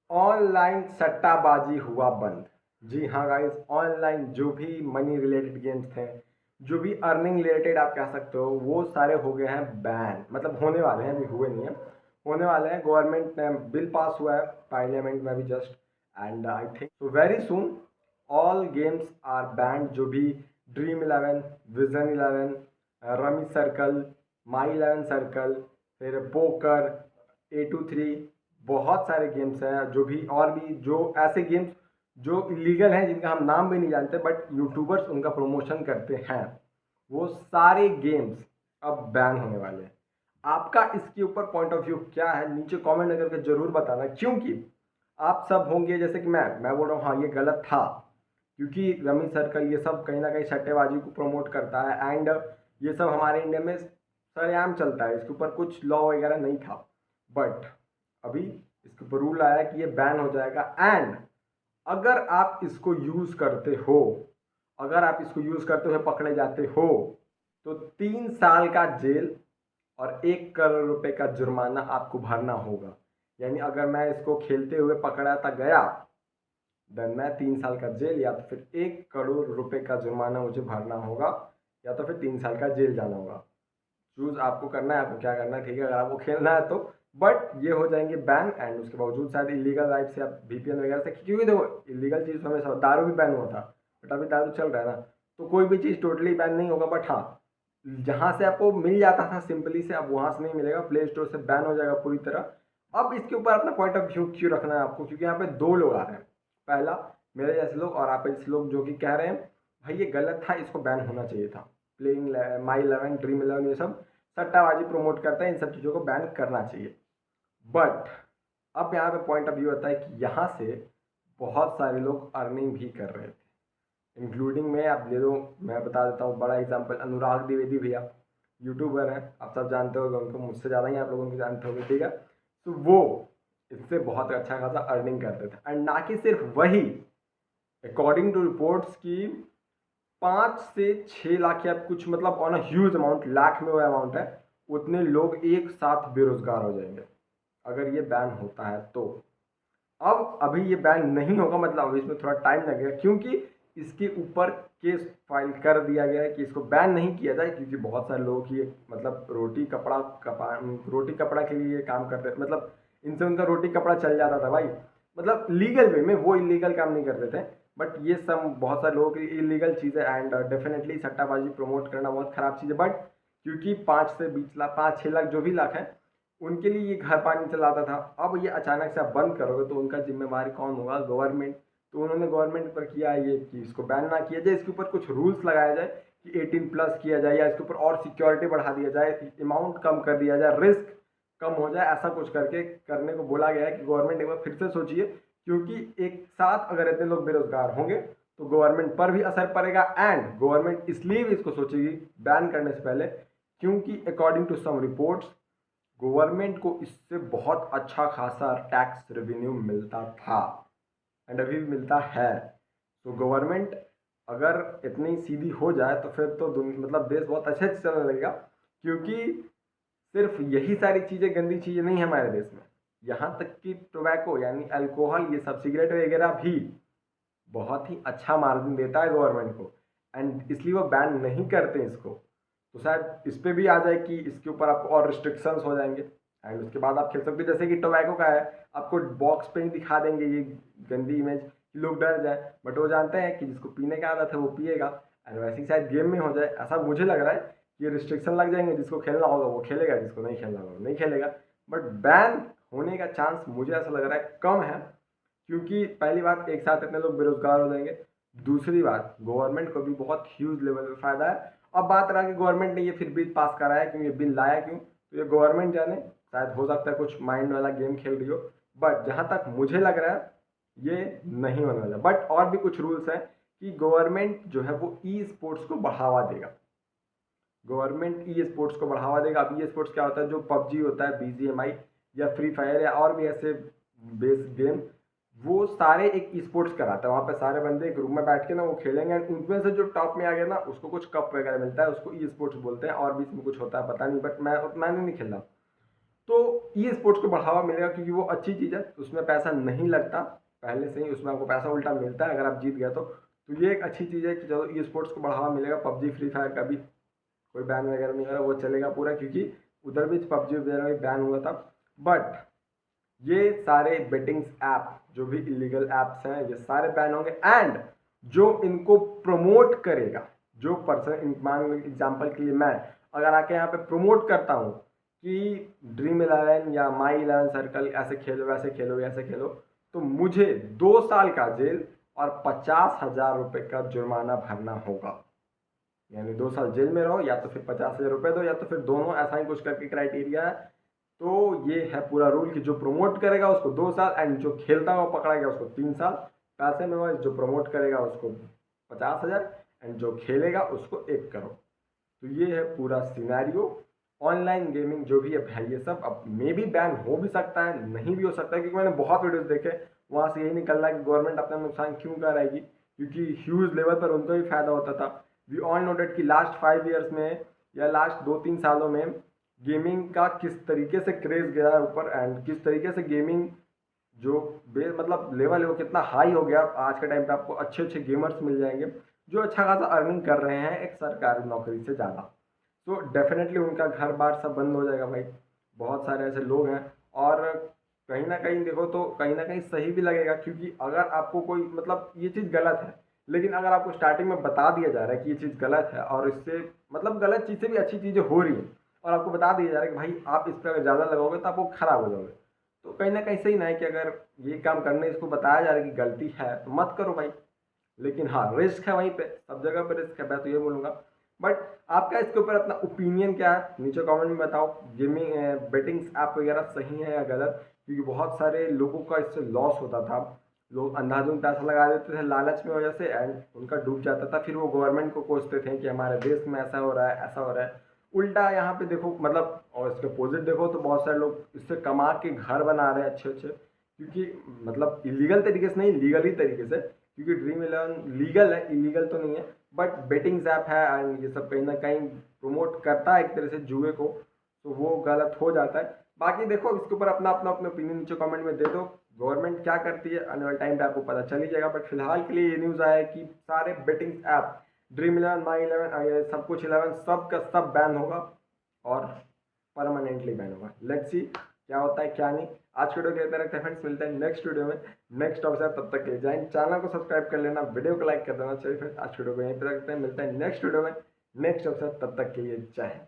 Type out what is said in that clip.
Online सट्टाबाजी हुआ बंद। जी हाँ गाइस, ऑनलाइन जो भी मनी रिलेटेड गेम्स थे, जो भी अर्निंग रिलेटेड आप कह सकते हो, वो सारे हो गए हैं बैन। मतलब होने वाले हैं, अभी हुए नहीं है, होने वाले हैं। गवर्नमेंट ने बिल पास हुआ है पार्लियामेंट में अभी just, and I think so very soon all games are banned. जो भी Dream Eleven, Vision Eleven, Rummy Circle, My Eleven Circle, फिर पोकर, A23, बहुत सारे गेम्स हैं। जो भी और भी जो ऐसे गेम्स जो इलीगल हैं, जिनका हम नाम भी नहीं जानते बट यूट्यूबर्स उनका प्रमोशन करते हैं, वो सारे गेम्स अब बैन होने वाले हैं। आपका इसके ऊपर पॉइंट ऑफ व्यू क्या है, नीचे कमेंट करके जरूर बताना। क्योंकि आप सब होंगे जैसे कि मैं बोल रहा हूँ हाँ ये गलत था, क्योंकि रमी सर्कल ये सब कहीं ना कहीं सट्टेबाजी को प्रमोट करता है, एंड ये सब हमारे इंडिया में सरेआम चलता है। इसके ऊपर कुछ लॉ वगैरह नहीं था, बट अभी इसके ऊपर रूल आया कि ये बैन हो जाएगा। एंड अगर आप इसको यूज करते हो, अगर आप इसको यूज करते हुए पकड़े जाते हो, तो 3 साल का जेल और 1 करोड़ रुपए का जुर्माना आपको भरना होगा। यानी अगर मैं इसको खेलते हुए पकड़ा था गया, देन मैं 3 साल का जेल या तो फिर 1 करोड़ रुपए का जुर्माना मुझे भरना होगा, या तो फिर 3 साल का जेल जाना होगा। चूज आपको करना है, आपको क्या करना है, ठीक है, अगर आपको खेलना है तो। बट ये हो जाएंगे बैन, एंड उसके बावजूद शायद इलीगल राइट से आप VPN वगैरह से, क्योंकि देखो इलीगल चीज़ तो हमेशा, दारू भी बैन हुआ था बट अभी दारू चल रहा है ना, तो कोई भी चीज़ टोटली बैन नहीं होगा। बट हाँ, जहाँ से आपको मिल जाता था सिंपली से, अब वहाँ से नहीं मिलेगा, प्ले स्टोर से बैन हो जाएगा पूरी तरह। अब इसके ऊपर अपना पॉइंट ऑफ व्यू क्यों रखना है आपको, क्योंकि यहाँ पे दो लोग आ रहे हैं। पहला मेरे जैसे लोग और आप जैसे लोग, जो कि कह रहे हैं भाई ये गलत था, इसको बैन होना चाहिए था। प्लेइंग माई इलेवन, ड्रीम इलेवन, ये सब सट्टाबाजी प्रमोट करता है, इन सब चीज़ों को बैन करना चाहिए। बट अब यहाँ पे पॉइंट ऑफ व्यू होता है कि यहाँ से बहुत सारे लोग अर्निंग भी कर रहे थे, इंक्लूडिंग मैं। आप ले लो, मैं बता देता हूँ बड़ा एग्जांपल, अनुराग द्विवेदी भैया यूट्यूबर हैं, आप सब जानते होंगे उनको, मुझसे ज़्यादा ही आप लोगों को जानते होंगे, ठीक है। तो वो इससे बहुत अच्छा खासा अर्निंग करते थे, एंड ना कि सिर्फ वही, अकॉर्डिंग टू रिपोर्ट्स की 5 से 6 लाख या कुछ, मतलब on a huge amount, lakh में वो अमाउंट है, उतने लोग एक साथ बेरोजगार हो जाएंगे अगर ये बैन होता है तो। अब अभी ये बैन नहीं होगा, मतलब अभी इसमें थोड़ा टाइम लगेगा, क्योंकि इसके ऊपर केस फाइल कर दिया गया है कि इसको बैन नहीं किया जाए, क्योंकि बहुत सारे लोग ये मतलब रोटी कपड़ा के लिए ये काम करते हैं। मतलब इनसे उनका रोटी कपड़ा चल जाता था भाई, मतलब लीगल वे में, वो इलीगल काम नहीं करते थे। बट ये सब बहुत सारे लोगों की इलीगल चीज़ है, एंड डेफिनेटली सट्टाबाजी प्रमोट करना बहुत ख़राब चीज़ है। बट क्योंकि 5 से 20 लाख, 5-6 लाख जो भी लाख हैं, उनके लिए ये घर पानी चलाता था। अब ये अचानक से आप बंद करोगे तो उनका जिम्मेवार कौन होगा? गवर्नमेंट। तो उन्होंने गवर्नमेंट पर किया ये कि इसको बैन ना किया जाए, इसके ऊपर कुछ रूल्स लगाया जाए कि 18+ किया जाए, या इसके ऊपर और सिक्योरिटी बढ़ा दिया जाए, अमाउंट कम कर दिया जाए, रिस्क कम हो जाए, ऐसा कुछ करके करने को बोला गया है कि गवर्नमेंट एक बार फिर से सोचिए। क्योंकि एक साथ अगर इतने लोग बेरोजगार होंगे तो गवर्नमेंट पर भी असर पड़ेगा, एंड गवर्नमेंट इसलिए भी इसको सोचेगी बैन करने से पहले, क्योंकि according to some reports government को इससे बहुत अच्छा खासा टैक्स रेवेन्यू मिलता था, एंड अभी भी मिलता है। तो गवर्नमेंट अगर इतनी सीधी हो जाए तो फिर तो मतलब देश बहुत अच्छे से चलने लगेगा, क्योंकि सिर्फ यही सारी चीज़ें गंदी चीज़ें नहीं है हमारे देश में, यहाँ तक कि टोबैको यानी अल्कोहल, ये सब सिगरेट वगैरह भी बहुत ही अच्छा मार्जिन देता है गवर्नमेंट को, एंड इसलिए वो बैन नहीं करते इसको। तो शायद इस पर भी आ जाए कि इसके ऊपर आपको और रिस्ट्रिक्शंस हो जाएंगे, एंड उसके बाद आप खेल सकते हो। जैसे कि टोबैको का है, आपको बॉक्स पे ही दिखा देंगे ये गंदी इमेज कि लोग डर जाए, बट वो जानते हैं कि जिसको पीने का आदत है वो पिएगा। एंड वैसे ही शायद गेम में हो जाए, ऐसा मुझे लग रहा है कि रिस्ट्रिक्शन लग जाएंगे, जिसको खेलना होगा वो खेलेगा, जिसको नहीं खेलना होगा वो नहीं खेलेगा। बट बैन होने का चांस मुझे ऐसा लग रहा है कम है, क्योंकि पहली बात एक साथ इतने लोग बेरोजगार हो जाएंगे, दूसरी बात गवर्नमेंट को भी बहुत ह्यूज लेवल पे फायदा है। अब बात रहा कि गवर्नमेंट ने ये फिर बिल पास कराया क्यों, ये बिल लाया क्यों, तो ये गवर्नमेंट जाने, शायद हो सकता है कुछ माइंड वाला गेम खेल रही हो। बट जहाँ तक मुझे लग रहा है ये नहीं होने वाला। बट और भी कुछ रूल्स हैं कि गवर्नमेंट जो है वो ई स्पोर्ट्स को बढ़ावा देगा, गवर्नमेंट ई स्पोर्ट्स को बढ़ावा देगा। अब ई स्पोर्ट्स क्या होता है? जो पबजी होता है, BGMI या फ्री फायर या और भी ऐसे बेस गेम, वो सारे एक ई स्पोर्ट्स कराता है। वहाँ पे सारे बंदे ग्रुप में बैठ के ना वो खेलेंगे, एंड उनमें से जो टॉप में आ गया ना उसको कुछ कप वगैरह मिलता है, उसको ई स्पोर्ट्स बोलते हैं। और भी इसमें कुछ होता है पता नहीं, बट मैंने नहीं खेला। तो ई स्पोर्ट्स को बढ़ावा मिलेगा क्योंकि वो अच्छी चीज़ है, उसमें पैसा नहीं लगता पहले से ही, उसमें आपको पैसा उल्टा मिलता है अगर आप जीत गए तो ये एक अच्छी चीज़ है कि चलो ई स्पोर्ट्स को बढ़ावा मिलेगा। पबजी फ्री फायर का भी कोई बैन वगैरह नहीं हो रहा, वो चलेगा पूरा, क्योंकि उधर भी पबजी वगैरह भी बैन हुआ था। बट ये सारे बेटिंग्स ऐप जो भी इलीगल ऐप्स हैं ये सारे बैन होंगे, एंड जो इनको प्रमोट करेगा, जो पर्सन, मान लो एग्जाम्पल के लिए मैं अगर आके यहाँ पे प्रमोट करता हूँ कि ड्रीम 11 या माई 11 सर्कल ऐसे खेलो वैसे खेलो ऐसे खेलो, तो मुझे 2 साल का जेल और 50,000 रुपये का जुर्माना भरना होगा। यानी 2 साल जेल में रहो या तो फिर 50,000 रुपये दो या तो फिर दोनों, ऐसा ही कुछ करके क्राइटेरिया है। तो ये है पूरा रूल कि जो प्रमोट करेगा उसको 2 साल, एंड जो खेलता हुआ पकड़ा गया उसको 3 साल पैसे में, जो प्रमोट करेगा उसको 50,000 एंड जो खेलेगा उसको 1 करोड़। तो ये है पूरा सिनेरियो। ऑनलाइन गेमिंग जो भी है ये सब अब मे बी बैन हो भी सकता है, नहीं भी हो सकता है, क्योंकि मैंने बहुत वीडियोस देखे, वहाँ से यही निकल रहा है कि गवर्नमेंट अपना नुकसान क्यों कराएगी, क्योंकि ह्यूज लेवल पर उनको भी फायदा होता था। वी ऑल नो डेट कि लास्ट 5 ईयर्स में या लास्ट 2-3 सालों में गेमिंग का किस तरीके से क्रेज गया है ऊपर, एंड किस तरीके से गेमिंग जो मतलब लेवल है वो कितना हाई हो गया। आज के टाइम पे आपको अच्छे अच्छे गेमर्स मिल जाएंगे जो अच्छा खासा अर्निंग कर रहे हैं एक सरकारी नौकरी से ज़्यादा। तो डेफिनेटली उनका घर बार सब बंद हो जाएगा भाई। बहुत सारे ऐसे लोग हैं, और कहीं ना कहीं देखो तो कहीं ना कहीं सही भी लगेगा, क्योंकि अगर आपको कोई मतलब ये चीज़ गलत है, लेकिन अगर आपको स्टार्टिंग में बता दिया जा रहा है कि ये चीज़ गलत है और इससे मतलब गलत चीज़ से भी अच्छी चीज़ें हो रही हैं, और आपको बता दिया जा रहा है कि भाई आप इस पर अगर ज़्यादा लगाओगे तो आपको खराब हो जाओगे, तो कहीं ना कहीं सही ना है कि अगर ये काम करने इसको बताया जा रहा है कि गलती है तो मत करो भाई। लेकिन हाँ, रिस्क है वहीं पे, सब जगह पे रिस्क है, मैं तो ये बोलूँगा। बट आपका इसके ऊपर अपना ओपिनियन क्या है नीचे कमेंट में बताओ। गेमिंग बेटिंग्स ऐप वगैरह सही है या गलत, क्योंकि बहुत सारे लोगों का इससे लॉस होता था। लोग अंधाधुंध पैसा लगा देते थे लालच में वजह से, एंड उनका डूब जाता था, फिर वो गवर्नमेंट को कोसते थे कि हमारे देश में ऐसा हो रहा है ऐसा हो रहा है। उल्टा यहाँ पे देखो मतलब, और इसके अपोजिट देखो तो बहुत सारे लोग इससे कमा के घर बना रहे हैं अच्छे अच्छे, क्योंकि मतलब इलीगल तरीके से नहीं, लीगली तरीके से, क्योंकि ड्रीम 11 लीगल है, इलीगल तो नहीं है। बट बेटिंग्स ऐप है एंड ये सब कहीं ना कहीं प्रमोट करता है एक तरह से जुए को, तो वो गलत हो जाता है। बाकी देखो इसके ऊपर अपना अपना अपने ओपिनियन नीचे कमेंट में दे दो। गवर्नमेंट क्या करती है आने वाले टाइम पे आपको पता चल ही जाएगा। बट फिलहाल के लिए ये न्यूज़ आया है कि सारे बेटिंग्स ऐप ड्रीम 11 माई 11 सब कुछ 11 सब का सब बैन होगा, और परमानेंटली बैन होगा। लेट्स सी क्या होता है क्या नहीं। आज के वीडियो के लिए रखते हैं फ्रेंड्स, मिलते हैं नेक्स्ट वीडियो में नेक्स्ट टॉपिक से। तब तक के लिए जय हिंद। चैनल को सब्सक्राइब कर लेना, वीडियो को लाइक कर देना। चलिए फ्रेंड्स आज वीडियो को यहीं पर रखते हैं, मिलते हैं नेक्स्ट वीडियो में नेक्स्ट टॉपिक से। तब तक के लिए जय हिंद।